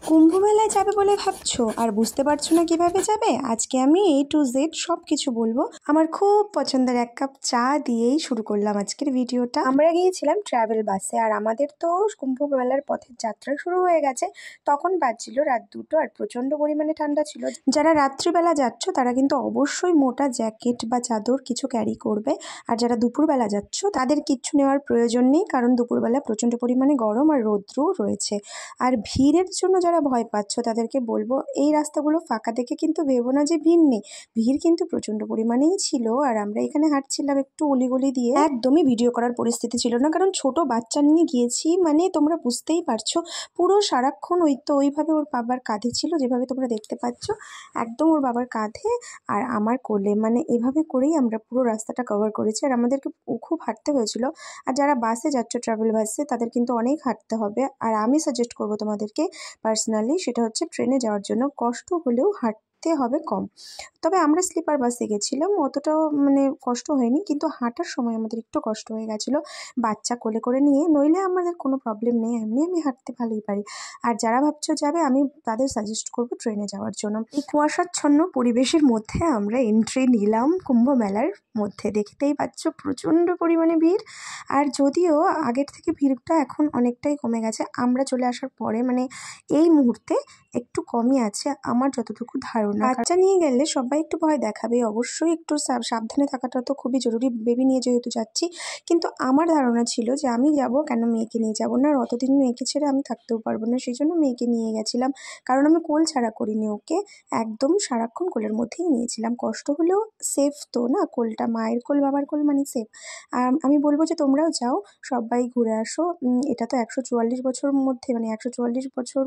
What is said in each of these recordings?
কুম্ভ মেলায় যাবে বলে ভাবছো আর বুঝতে পারছো না কিভাবে যাবে? আজকে আমি A to Z সব কিছু বলবো। আমার খুব পছন্দের এক কাপ চা দিয়েই শুরু করলাম আজকের ভিডিওটা। আমরা গিয়েছিলাম ট্রাভেল বাসে, আর আমাদের তো কুম্ভ মেলার পথের যাত্রা শুরু হয়ে গেছে। তখন বাজছিল রাত 2টো, আর প্রচন্ড পরিমাণে ঠান্ডা ছিল। যারা রাত্রিবেলা যাচ্ছ তারা কিন্তু অবশ্যই মোটা জ্যাকেট বা চাদর কিছু ক্যারি করবে, আর যারা দুপুরবেলা যাচ্ছ তাদের কিচ্ছু নেওয়ার প্রয়োজন নেই, কারণ দুপুরবেলা প্রচন্ড পরিমাণে গরম আর রৌদ্রও রয়েছে। আর ভিড়ের জন্য যারা ভয় পাচ্ছ তাদেরকে বলবো, এই রাস্তাগুলো ফাঁকা দেখে কিন্তু ভেবো না যে ভিড় নেই, ভিড় কিন্তু প্রচন্ড পরিমাণেই ছিল। আর আমরা এখানে হাঁটছিলাম একটু অলিগলি দিয়ে, একদমই ভিডিও করার পরিস্থিতি ছিল না, কারণ ছোট বাচ্চা নিয়ে গিয়েছি, মানে তোমরা বুঝতেই পারছো পুরো সারাক্ষণ ওইভাবে ওর বাবার কাঁধে ছিল, যেভাবে তোমরা দেখতে পাচ্ছ একদম ওর বাবার কাঁধে আর আমার কোলে, মানে এভাবে করেই আমরা পুরো রাস্তাটা কভার করেছি। আর আমাদেরকে খুব হাঁটতে হয়েছিল। আর যারা বাসে যাচ্ছ ট্রাভেল বাসে তাদের কিন্তু অনেক হাঁটতে হবে, আর আমি সাজেস্ট করবো তোমাদেরকে পার্সোনালি, সেটা হচ্ছে ট্রেনে যাওয়ার জন্য কষ্ট হলেও হাঁটতে হবে কম। তবে আমরা স্লিপার বাসে গেছিলাম, অতটাও মানে কষ্ট হয়নি, কিন্তু হাঁটার সময় আমাদের একটু কষ্ট হয়ে গেছিলো বাচ্চা কোলে করে নিয়ে। নইলে আমাদের কোনো প্রবলেম নেই, এমনি আমি হাঁটতে ভালোই পারি। আর যারা ভাবছো যাবে, আমি তাদের সাজেস্ট করবো ট্রেনে যাওয়ার জন্য। এই কুয়াশাচ্ছন্ন পরিবেশের মধ্যে আমরা এন্ট্রি নিলাম কুম্ভ মেলার মধ্যে। দেখতেই পাচ্ছ প্রচণ্ড পরিমাণে ভিড়, আর যদিও আগের থেকে ভিড়টা এখন অনেকটাই কমে গেছে। আমরা চলে আসার পরে মানে এই মুহূর্তে একটু কমই আছে আমার যতটুকু ধারণা। বাচ্চা নিয়ে গেলে সবাই একটু ভয় দেখাবে, অবশ্যই একটু সাবধানে থাকাটা তো খুবই জরুরি, বেবি নিয়ে যেহেতু যাচ্ছি। কিন্তু আমার ধারণা ছিল যে আমি যাব, কেন মেয়েকে নিয়ে যাব না, আর অতদিন মেয়েকে ছেড়ে আমি থাকতেও পারবো না, সেই জন্য মেয়েকে নিয়ে গেছিলাম। কারণ আমি কোল ছাড়া করিনি ওকে, একদম সারাক্ষণ কোলের মধ্যেই নিয়েছিলাম। কষ্ট হলেও সেফ তো না, কোলটা মায়ের কোল বাবার কোল মানে সেফ। আমি বলবো যে তোমরাও যাও, সবাই ঘুরে আসো। এটা তো 144 বছর মধ্যে, মানে 144 বছর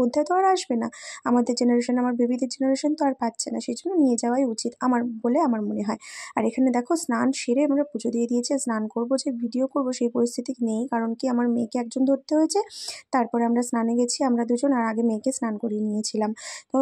মধ্যে তো আর আসবে না আমাদের জেনারেশন, আমার বেবিদের জেনারেশন তো আর পাচ্ছে না, সেই জন্য নিয়ে যাওয়াই উচিত আমার বলে আমার মনে হয়। আর এখানে দেখো স্নান সেরে আমরা পুজো দিয়ে দিয়েছি। স্নান করবো যে ভিডিও করবো সেই পরিস্থিতি নেই, কারণ কি আমার মেয়েকে একজন ধরতে হয়েছে। তারপরে আমরা স্নানে গেছি আমরা দুজন, আর আগে মেয়েকে স্নান করিয়ে নিয়েছিলাম। তো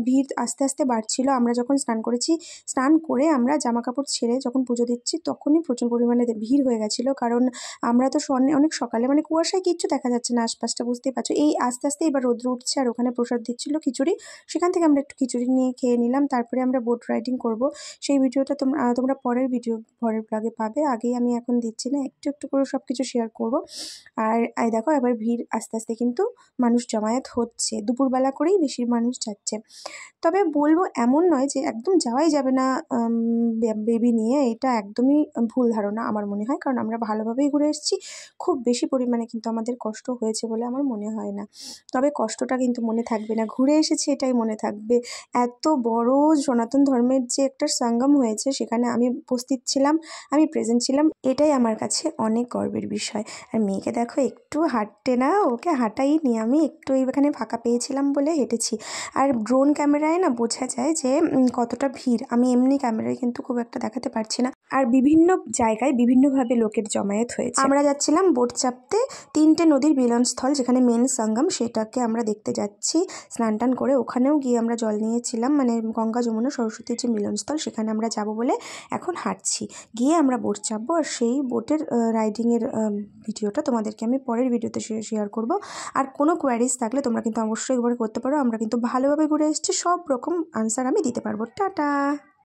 ভিড় আস্তে আস্তে বাড়ছিল। আমরা যখন স্নান করেছি, স্নান করে আমরা জামা কাপড় ছেড়ে যখন পুজো দিচ্ছি তখনই প্রচুর পরিমাণে ভিড় হয়ে গেছিলো, কারণ আমরা তো অনেক সকালে, মানে কুয়াশায় কিচ্ছু দেখা যাচ্ছে না আশপাশটা, বুঝতেই পারছো। এই আস্তে আস্তে এবার রোদ্র উঠছে, আর ওখানে প্রসাদ দিচ্ছিল খিচুড়ি, সেখান থেকে আমরা একটু খিচুড়ি নিয়ে খেয়ে নিলাম। তারপরে আমরা বোট রাইডিং করব, সেই ভিডিওটা তোমরা পরের ব্লগে পাবে, আগেই আমি এখন দিচ্ছি না, একটু একটু করে সব কিছু শেয়ার করব। আর এই দেখো এবার ভিড় আস্তে আস্তে কিন্তু মানুষ জমায়েত হচ্ছে, দুপুরবেলা করেই বেশি মানুষ যাচ্ছে। তবে বলবো এমন নয় যে একদম যাওয়াই যাবে না বেবি নিয়ে, এটা একদমই ভুল ধারণা আমার মনে হয়, কারণ আমরা ভালোভাবেই ঘুরে এসেছি। খুব বেশি পরিমাণে কিন্তু আমাদের কষ্ট হয়েছে বলে আমার মনে হয় না, তবে কষ্টটা কিন্তু মনে থাকবে না, ঘুরে এসেছি এটাই মনে থাকবে। এত বড় সনাতন ধর্মের যে একটা সঙ্গম হয়েছে, সেখানে আমি উপস্থিত ছিলাম, আমি প্রেজেন্ট ছিলাম, এটাই আমার কাছে অনেক গর্বের বিষয়। আর মেয়েকে দেখো একটু হাঁটতে না, ওকে হাঁটাইনি, আমি একটু এইখানে ফাঁকা পেয়েছিলাম বলে হেঁটেছি। আর ড্রোন ক্যামেরায় না বোঝা যায় যে কতটা ভিড়, আমি এমনি ক্যামেরায় কিন্তু খুব একটা দেখাতে পারছি না। আর বিভিন্ন জায়গায় বিভিন্নভাবে লোকের জমায়েত হয়েছে। আমরা যাচ্ছিলাম বোট চাপতে 3টে নদীর মিলনস্থল, যেখানে মেন সঙ্গম, সেটাকে আমরা দেখতে যাচ্ছি স্নান টান করে। ওখানেও গিয়ে আমরা জল নিয়েছিলাম, মানে গঙ্গা যমুনা সরস্বতীর যে মিলনস্থল, সেখানে আমরা যাব বলে এখন হাঁটছি। গিয়ে আমরা বোট চাপবো, আর সেই বোটের রাইডিংয়ের ভিডিওটা তোমাদেরকে আমি পরের ভিডিওতে শেয়ার করব। আর কোনো কোয়ারিজ থাকলে তোমরা কিন্তু অবশ্যই একবার করতে পারো, আমরা কিন্তু ভালোভাবে ঘুরে এসেছি, সব রকম আনসার আমি দিতে পারবো। টাটা।